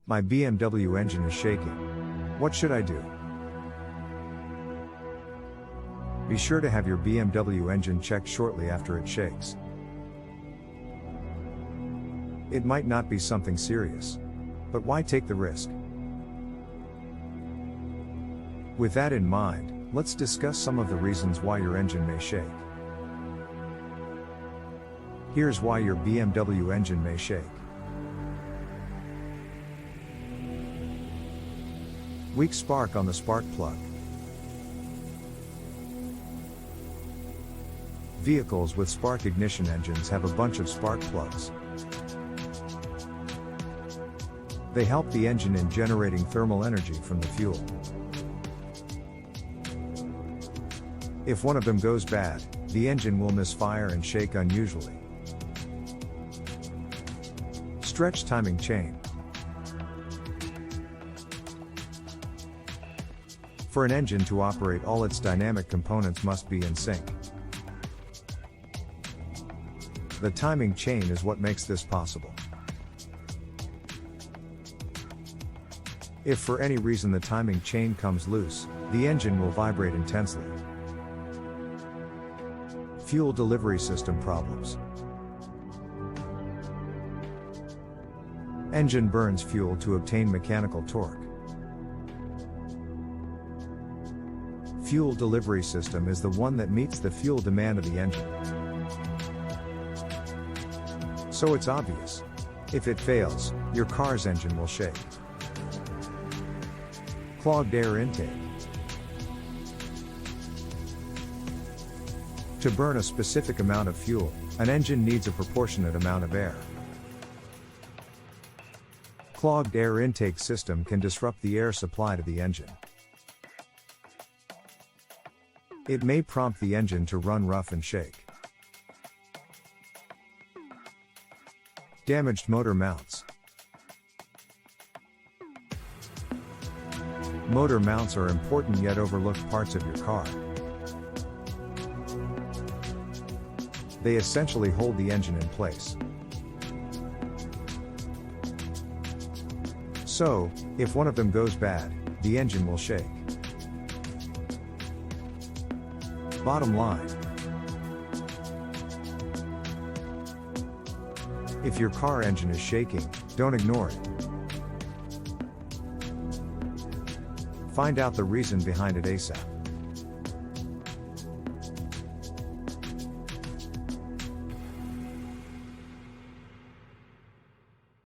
My BMW engine is shaking. What should I do? Be sure to have your BMW engine checked shortly after it shakes. It might not be something serious. But why take the risk? With that in mind, let's discuss some of the reasons why your engine may shake. Here's why your BMW engine may shake. Weak spark on the spark plug. Vehicles with spark ignition engines have a bunch of spark plugs. They help the engine in generating thermal energy from the fuel. If one of them goes bad, the engine will misfire and shake unusually. Stretch timing chain. For an engine to operate, all its dynamic components must be in sync. The timing chain is what makes this possible. If for any reason the timing chain comes loose, the engine will vibrate intensely. Fuel delivery system problems. Engine burns fuel to obtain mechanical torque. Fuel delivery system is the one that meets the fuel demand of the engine. So it's obvious. If it fails, your car's engine will shake. Clogged air intake. To burn a specific amount of fuel, an engine needs a proportionate amount of air. Clogged air intake system can disrupt the air supply to the engine. It may prompt the engine to run rough and shake. Damaged motor mounts. Motor mounts are important yet overlooked parts of your car. They essentially hold the engine in place. So, if one of them goes bad, the engine will shake. Bottom line. If your car engine is shaking, don't ignore it. Find out the reason behind it ASAP.